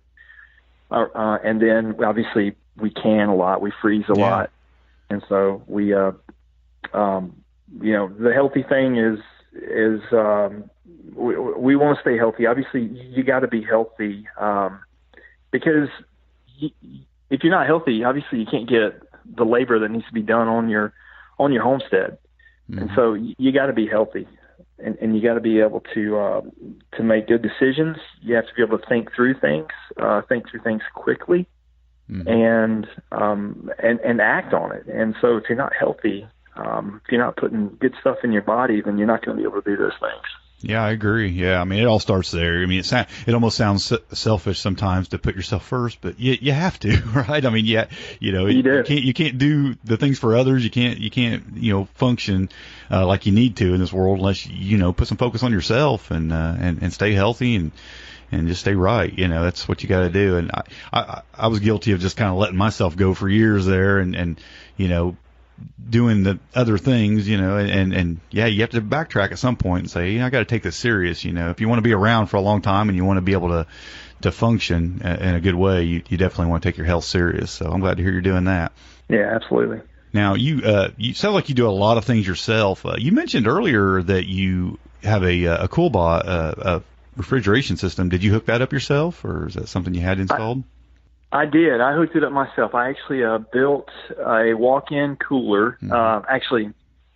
And then obviously we can a lot, we freeze a lot. And so we, the healthy thing is we want to stay healthy. Obviously you got to be healthy, because if you're not healthy, obviously you can't get the labor that needs to be done on your homestead. Mm-hmm. And so you got to be healthy, and you got to be able to make good decisions. You have to be able to think through things quickly, mm-hmm. and act on it. And so if you're not healthy, if you're not putting good stuff in your body, then you're not going to be able to do those things. Yeah, I agree. Yeah, I mean, it all starts there. I mean, it almost sounds selfish sometimes to put yourself first, but you have to, right? I mean, you can't do the things for others. You can't function like you need to in this world unless put some focus on yourself and stay healthy and just stay right. That's what you got to do. And I was guilty of just kind of letting myself go for years there, and doing the other things, and you have to backtrack at some point and say, I got to take this serious. If you want to be around for a long time and you want to be able to function in a good way, you definitely want to take your health serious. So I'm glad to hear you're doing that. Yeah, absolutely. Now you sound like you do a lot of things yourself. You mentioned earlier that you have a CoolBot, a refrigeration system. Did you hook that up yourself, or is that something you had installed? I did. I hooked it up myself. I actually built a walk-in cooler. Mm-hmm. Actually,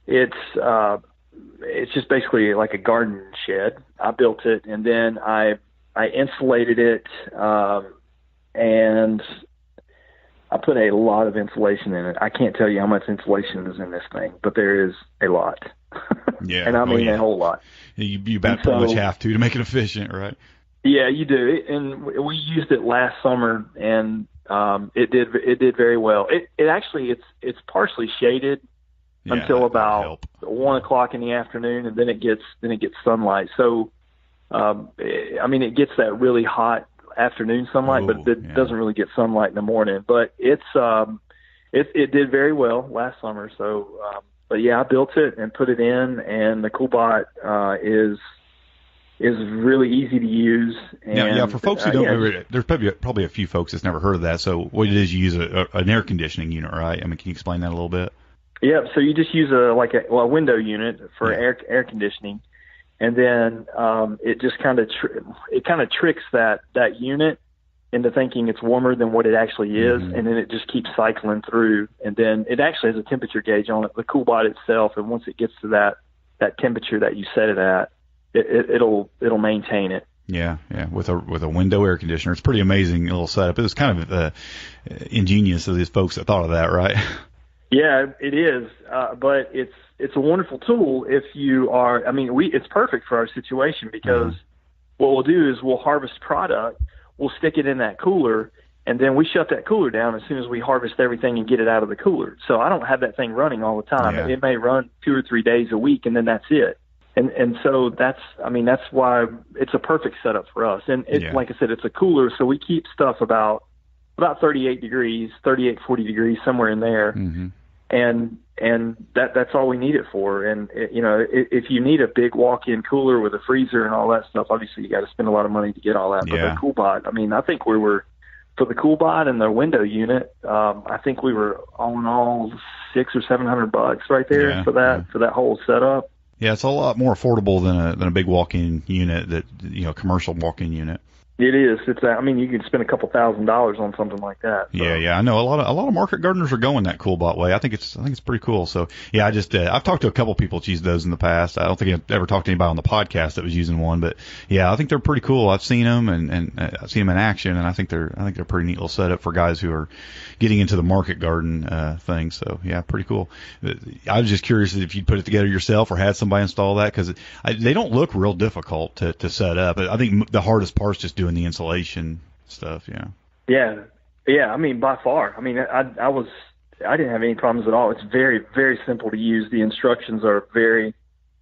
it's just basically like a garden shed. I built it, and then I insulated it, and I put a lot of insulation in it. I can't tell you how much insulation is in this thing, but there is a lot. Yeah, and I mean a whole lot. You about pretty much have to make it efficient, right? Yeah, you do. And we used it last summer, and it did very well. It actually it's partially shaded until about 1:00 in the afternoon, and then it gets sunlight. So it gets that really hot afternoon sunlight, but it doesn't really get sunlight in the morning. But it did very well last summer. So but yeah, I built it and put it in, and the CoolBot is really easy to use. And, for folks who don't, there's probably a few folks that's never heard of that. So what it is, you use an air conditioning unit, right? I mean, can you explain that a little bit? Yeah, so you just use a window unit for air conditioning, and then it just kind of tricks that unit into thinking it's warmer than what it actually is, mm-hmm. and then it just keeps cycling through, and then it actually has a temperature gauge on it, the CoolBot itself, and once it gets to that temperature that you set it at, it'll maintain it. Yeah, with a window air conditioner. It's pretty amazing little setup. It was kind of ingenious of these folks that thought of that, right? Yeah, it is. But it's a wonderful tool if you are. I mean, it's perfect for our situation because mm-hmm. what we'll do is we'll harvest product, we'll stick it in that cooler, and then we shut that cooler down as soon as we harvest everything and get it out of the cooler. So I don't have that thing running all the time. Yeah. It may run 2 or 3 days a week, and then that's it. And so that's why it's a perfect setup for us. And like I said, it's a cooler, so we keep stuff about 38 degrees, 38, 40 degrees, somewhere in there. Mm-hmm. And that's all we need it for. And if you need a big walk-in cooler with a freezer and all that stuff, obviously you got to spend a lot of money to get all that. But the CoolBot, I think we were, for the CoolBot and the window unit, I think we were all in all $600 or $700 right there for that whole setup. Yeah, it's a lot more affordable than a big walk-in unit, commercial walk-in unit. It is. It's. You can spend a couple $1,000s on something like that. So. Yeah. I know a lot of market gardeners are going that CoolBot way. I think it's pretty cool. So yeah, I've talked to a couple people that used those in the past. I don't think I've ever talked to anybody on the podcast that was using one, but yeah, I think they're pretty cool. I've seen them and I've seen them in action, and I think they're a pretty neat little setup for guys who are getting into the market garden thing. So yeah, pretty cool. I was just curious if you'd put it together yourself or had somebody install that, because they don't look real difficult to set up. I think the hardest part's just doing the insulation stuff. Yeah. By far. I didn't have any problems at all. It's very, very simple to use. The instructions are very,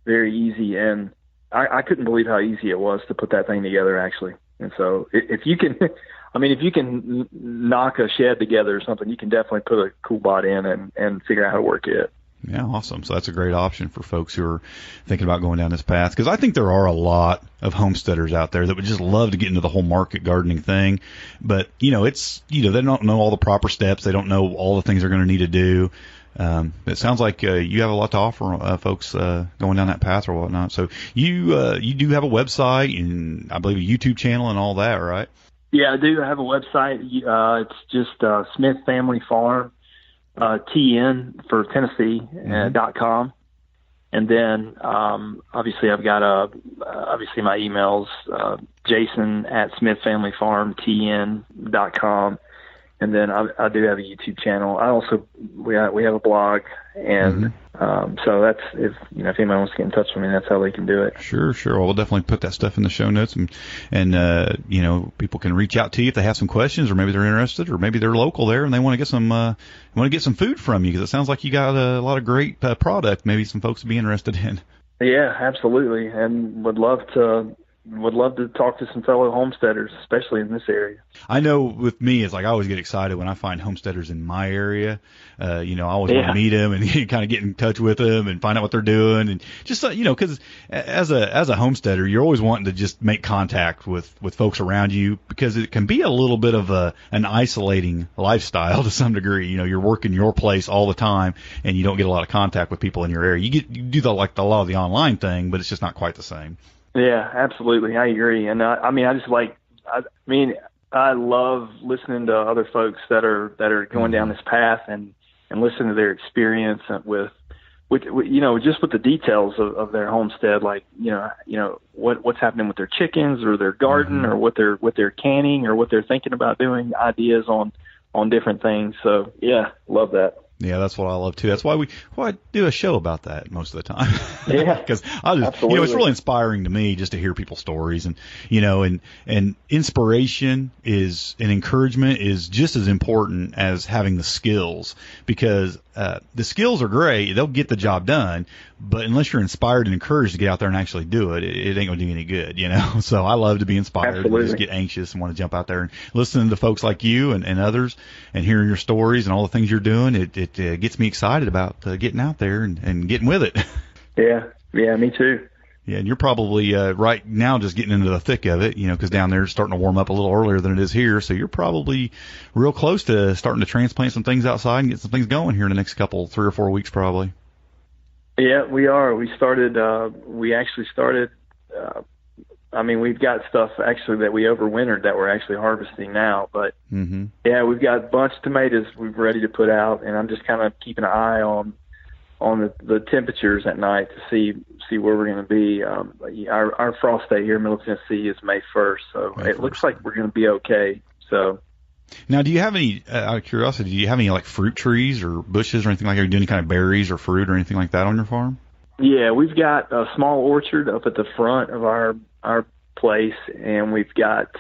very easy, and I couldn't believe how easy it was to put that thing together, actually. And so if you can knock a shed together or something, you can definitely put a CoolBot in and figure out how to work it. Yeah, awesome. So that's a great option for folks who are thinking about going down this path, because I think there are a lot of homesteaders out there that would just love to get into the whole market gardening thing. But, they don't know all the proper steps. They don't know all the things they're going to need to do. It sounds like you have a lot to offer folks going down that path or whatnot. So you do have a website and I believe a YouTube channel and all that, right? Yeah, I do have a website. It's just Smith Family Farm, TN for Tennessee, .com. And then, obviously I've got, obviously my emails, Jason at smithfamilyfarmtn.com. And then I do have a YouTube channel. I also, we have a blog, and so that's, if anybody wants to get in touch with me, that's how they can do it. Sure. Well, we'll definitely put that stuff in the show notes, and people can reach out to you if they have some questions, or maybe they're interested, or maybe they're local there and they want to get some food from you, because it sounds like you got a lot of great product. Maybe some folks would be interested in. Yeah, absolutely, and would love to talk to some fellow homesteaders, especially in this area. I know with me, it's like I always get excited when I find homesteaders in my area. I always want to meet them and kind of get in touch with them and find out what they're doing. And just, because as a homesteader, you're always wanting to just make contact with folks around you, because it can be a little bit of an isolating lifestyle to some degree. You're working your place all the time and you don't get a lot of contact with people in your area. You do a lot of the online thing, but it's just not quite the same. Yeah, absolutely. I agree. And I love listening to other folks that are going down this path and listening to their experience with just with the details of their homestead, like, what's happening with their chickens or their garden, or what they're canning, or what they're thinking about doing, ideas on different things. So yeah, love that. Yeah, that's what I love too. That's why I do a show about that most of the time. Yeah, because it's really inspiring to me just to hear people's stories, and and inspiration and encouragement is just as important as having the skills, because the skills are great, they'll get the job done, but unless you're inspired and encouraged to get out there and actually do it, it ain't gonna do any good, So I love to be inspired. Absolutely. And just get anxious and want to jump out there and listen to folks like you and others, and hearing your stories and all the things you're doing. It gets me excited about getting out there and getting with it. Yeah, me too. Yeah, and you're probably right now just getting into the thick of it, because down there it's starting to warm up a little earlier than it is here. So you're probably real close to starting to transplant some things outside and get some things going here in the next 3 or 4 weeks, probably. Yeah, we are. We started. We've got stuff actually that we overwintered that we're actually harvesting now. But yeah, we've got a bunch of tomatoes we're ready to put out, and I'm just kind of keeping an eye on the temperatures at night to see where we're going to be. Our frost date here in Middle Tennessee is May 1st, so it looks like we're going to be okay. So. Now, do you have any, out of curiosity, like fruit trees or bushes or anything like that? Are you doing any kind of berries or fruit or anything like that on your farm? Yeah, we've got a small orchard up at the front of our place, and we've got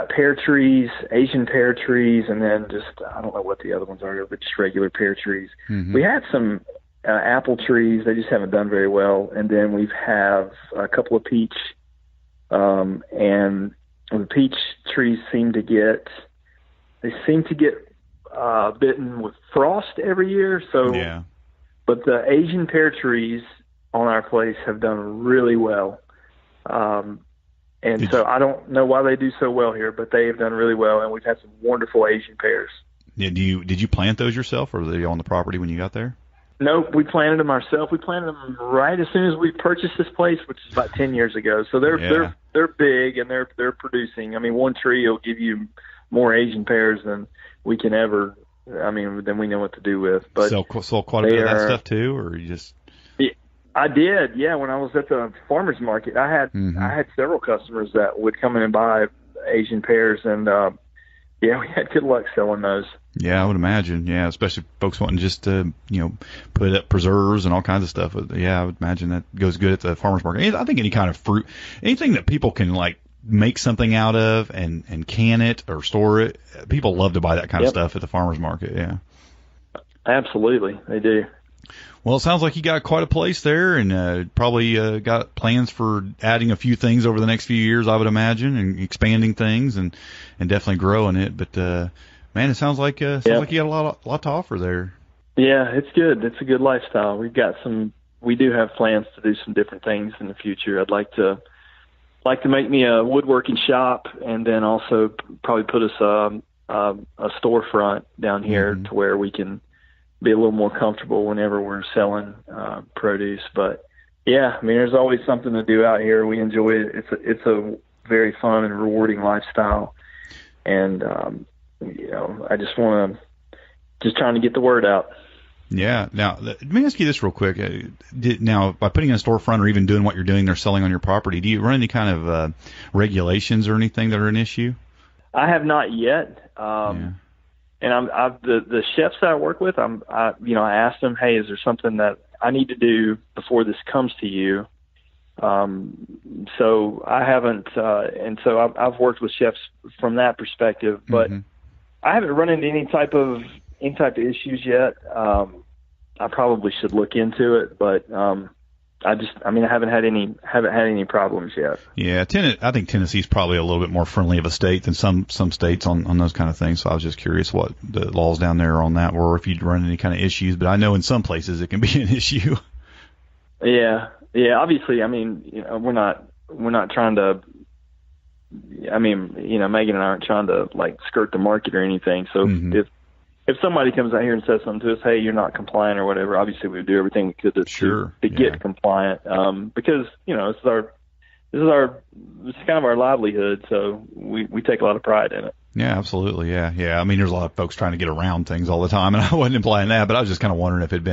pear trees, Asian pear trees, and then just, I don't know what the other ones are, but just regular pear trees. We had some apple trees. They just haven't done very well. And then we have a couple of peach, and the peach trees seem to get bitten with frost every year. So, yeah. But the Asian pear trees on our place have done really well. So I don't know why they do so well here, but they have done really well, and we've had some wonderful Asian pears. Yeah, did you plant those yourself, or were they on the property when you got there? Nope, we planted them ourselves. We planted them right as soon as we purchased this place, which is about 10 years ago. So they're big, and they're producing. I mean, one tree will give you more Asian pears than we can ever. Than we know what to do with. But sell quite a bit of that stuff too, or you just? I did, yeah. When I was at the farmers market, I had several customers that would come in and buy Asian pears, and we had good luck selling those. Yeah, I would imagine. Yeah, especially folks wanting just to put up preserves and all kinds of stuff. Yeah, I would imagine that goes good at the farmers market. I think any kind of fruit, anything that people can like make something out of and can it or store it, people love to buy that kind of stuff at the farmers market. Yeah, absolutely, they do. Well, it sounds like you got quite a place there, and probably got plans for adding a few things over the next few years, I would imagine, and expanding things and definitely growing it. But man, it sounds like you got a lot to offer there. Yeah, it's good. It's a good lifestyle. We do have plans to do some different things in the future. I'd like to make me a woodworking shop, and then also probably put us a storefront down here to where we can be a little more comfortable whenever we're selling produce. But yeah, there's always something to do out here. We enjoy it. It's a very fun and rewarding lifestyle. And, I just want to trying to get the word out. Yeah. Now, let me ask you this real quick. Now, by putting in a storefront or even doing what you're doing there, selling on your property, do you run any kind of regulations or anything that are an issue? I have not yet. And the chefs that I work with, I asked them, hey, is there something that I need to do before this comes to you? So I haven't, and so I've worked with chefs from that perspective, but I haven't run into any type of issues yet. I probably should look into it, but I haven't had any problems yet. Yeah, I think Tennessee's probably a little bit more friendly of a state than some states on those kind of things. So I was just curious what the laws down there on that were, if you'd run any kind of issues. But I know in some places it can be an issue. Yeah. Obviously, we're not trying to. Megan and I aren't trying to like skirt the market or anything. So if somebody comes out here and says something to us, hey, you're not compliant or whatever, obviously we would do everything we could to get compliant. Because this is kind of our livelihood, so we take a lot of pride in it. Yeah, absolutely. Yeah. There's a lot of folks trying to get around things all the time, and I wasn't implying that, but I was just kind of wondering if it'd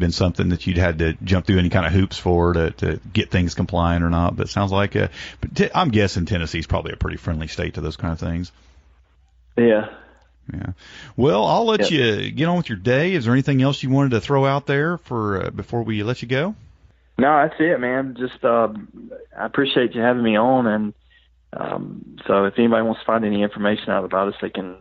been something that you'd had to jump through any kind of hoops for to get things compliant or not. But it sounds like I'm guessing Tennessee's probably a pretty friendly state to those kind of things. Yeah. Yeah. Well, I'll let you get on with your day. Is there anything else you wanted to throw out there before we let you go? No, that's it, man. Just I appreciate you having me on, and so if anybody wants to find any information out about us, they can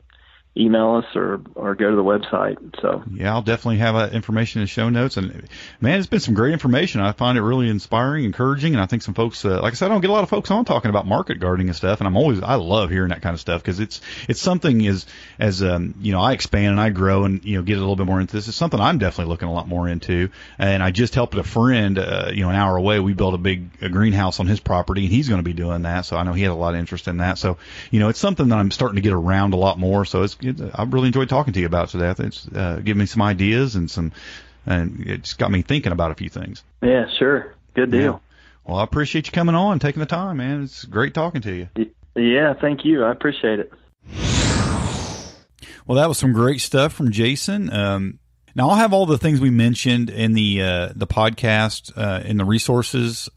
email us or go to the website. So yeah, I'll definitely have information in the show notes. And man, it's been some great information. I find it really inspiring, encouraging, and I think some folks, like I said, I don't get a lot of folks on talking about market gardening and stuff. And I love hearing that kind of stuff, because it's something as I expand and I grow and get a little bit more into this. It's something I'm definitely looking a lot more into. And I just helped a friend, an hour away. We built a greenhouse on his property, and he's going to be doing that. So I know he has a lot of interest in that. So it's something that I'm starting to get around a lot more. So I really enjoyed talking to you about today. It's given me some ideas and it's got me thinking about a few things. Yeah, sure. Good deal. Yeah. Well, I appreciate you coming on and taking the time, man. It's great talking to you. Yeah, thank you. I appreciate it. Well, that was some great stuff from Jason. Now, I'll have all the things we mentioned in the podcast in the resources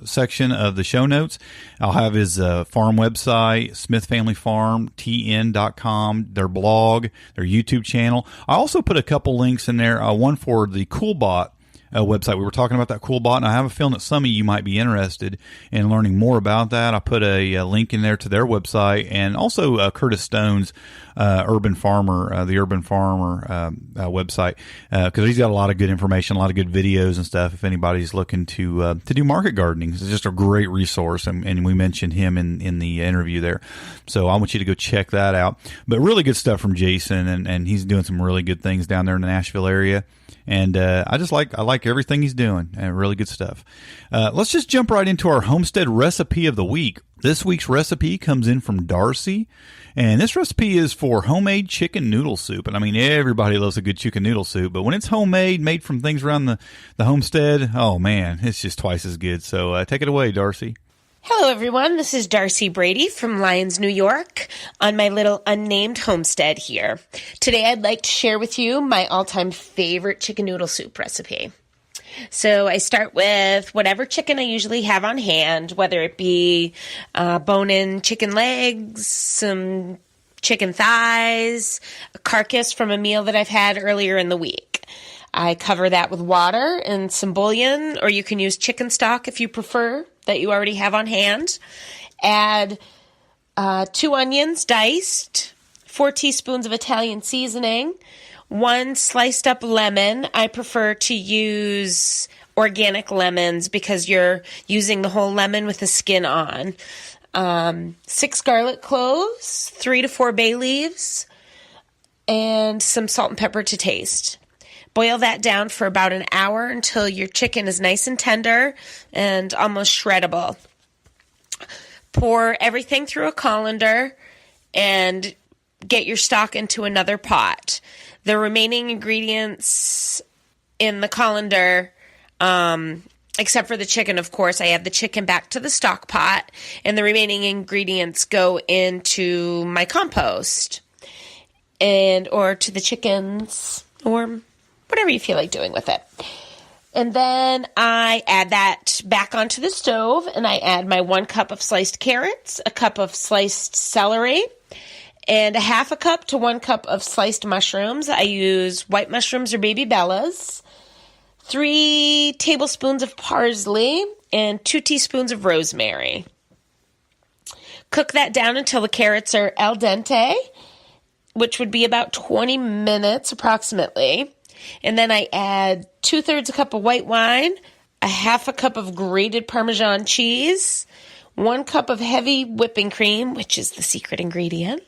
section of the show notes. I'll have his farm website, smithfamilyfarmtn.com, their blog, their YouTube channel. I also put a couple links in there, one for the CoolBot website. We were talking about that CoolBot, and I have a feeling that some of you might be interested in learning more about that. I put a link in there to their website, and also Curtis Stone's Urban Farmer, the Urban Farmer website, because he's got a lot of good information, a lot of good videos and stuff. If anybody's looking to do market gardening, it's just a great resource, and we mentioned him in the interview there. So I want you to go check that out. But really good stuff from Jason, and he's doing some really good things down there in the Nashville area. And I like everything he's doing, and really good stuff. Let's just jump right into our homestead recipe of the week. This week's recipe comes in from Darcy, and this recipe is for homemade chicken noodle soup. And everybody loves a good chicken noodle soup, but when it's homemade, made from things around the homestead, oh man, it's just twice as good. So take it away, Darcy. Hello, everyone. This is Darcy Brady from Lyons, New York, on my little unnamed homestead here. Today, I'd like to share with you my all-time favorite chicken noodle soup recipe. So I start with whatever chicken I usually have on hand, whether it be bone-in chicken legs, some chicken thighs, a carcass from a meal that I've had earlier in the week. I cover that with water and some bouillon, or you can use chicken stock if you prefer, that you already have on hand. Add 2 onions diced, 4 teaspoons of Italian seasoning, 1 sliced up lemon. I prefer to use organic lemons because you're using the whole lemon with the skin on. 6 garlic cloves, 3 to 4 bay leaves, and some salt and pepper to taste. Boil that down for about an hour until your chicken is nice and tender and almost shreddable. Pour everything through a colander and get your stock into another pot. The remaining ingredients in the colander, except for the chicken, of course. I add the chicken back to the stock pot, and the remaining ingredients go into my compost or to the chickens, or whatever you feel like doing with it. And then I add that back onto the stove, and I add my 1 cup of sliced carrots, a cup of sliced celery, and a half a cup to 1 cup of sliced mushrooms. I use white mushrooms or baby bellas, 3 tablespoons of parsley, and 2 teaspoons of rosemary. Cook that down until the carrots are al dente, which would be about 20 minutes approximately. And then I add 2/3 a cup of white wine, a half a cup of grated Parmesan cheese, 1 cup of heavy whipping cream, which is the secret ingredient,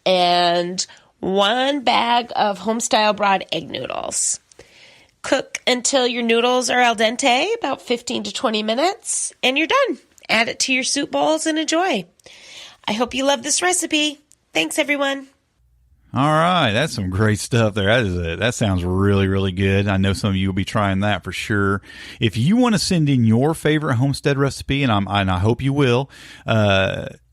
and 1 bag of home-style broad egg noodles. Cook until your noodles are al dente, about 15 to 20 minutes, and you're done. Add it to your soup bowls and enjoy. I hope you love this recipe. Thanks, everyone. All right, that's some great stuff there. That sounds really, really good. I know some of you will be trying that for sure. If you want to send in your favorite homestead recipe, and I hope you will,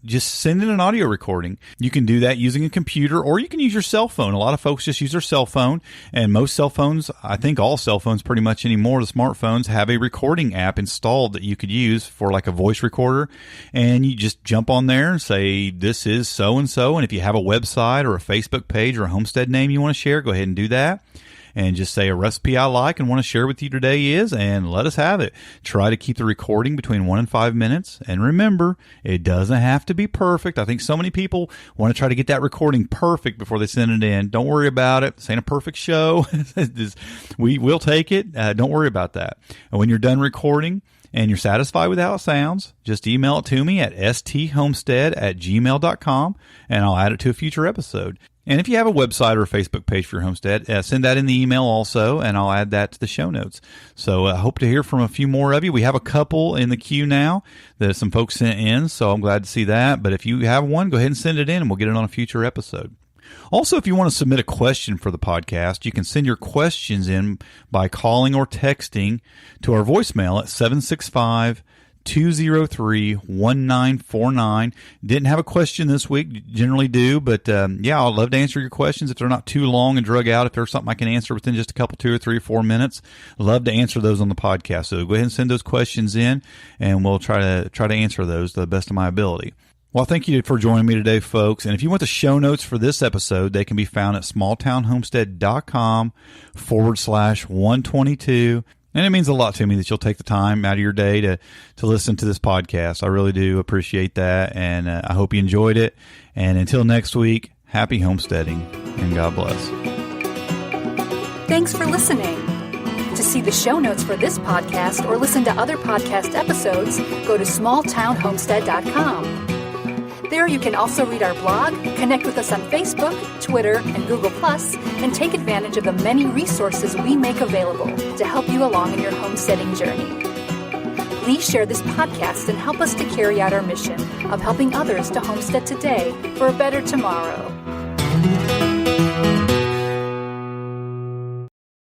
just send in an audio recording. You can do that using a computer, or you can use your cell phone. A lot of folks just use their cell phone, and most cell phones, I think all cell phones pretty much anymore, the smartphones, have a recording app installed that you could use for like a voice recorder, and you just jump on there and say, this is so-and-so, and if you have a website or a Facebook page or a homestead name you want to share, go ahead and do that. And just say a recipe I like and want to share with you today is, and let us have it. Try to keep the recording between 1 and 5 minutes. And remember, it doesn't have to be perfect. I think so many people want to try to get that recording perfect before they send it in. Don't worry about it. This ain't a perfect show. We will take it. Don't worry about that. And when you're done recording and you're satisfied with how it sounds, just email it to me at sthomestead@gmail.com, and I'll add it to a future episode. And if you have a website or a Facebook page for your homestead, send that in the email also, and I'll add that to the show notes. So I hope to hear from a few more of you. We have a couple in the queue now that some folks sent in, so I'm glad to see that. But if you have one, go ahead and send it in, and we'll get it on a future episode. Also, if you want to submit a question for the podcast, you can send your questions in by calling or texting to our voicemail at 765-203-1949. Didn't have a question this week, generally do, but yeah, I'd love to answer your questions if they're not too long and drug out. If there's something I can answer within just a couple, 2 or 3 or 4 minutes, love to answer those on the podcast. So go ahead and send those questions in, and we'll try to answer those to the best of my ability. Well, thank you for joining me today, folks. And if you want the show notes for this episode, they can be found at smalltownhomestead.com/122. And it means a lot to me that you'll take the time out of your day to listen to this podcast. I really do appreciate that, and I hope you enjoyed it. And until next week, happy homesteading, and God bless. Thanks for listening. To see the show notes for this podcast or listen to other podcast episodes, go to smalltownhomestead.com. There you can also read our blog, connect with us on Facebook, Twitter, and Google+, and take advantage of the many resources we make available to help you along in your homesteading journey. Please share this podcast and help us to carry out our mission of helping others to homestead today for a better tomorrow.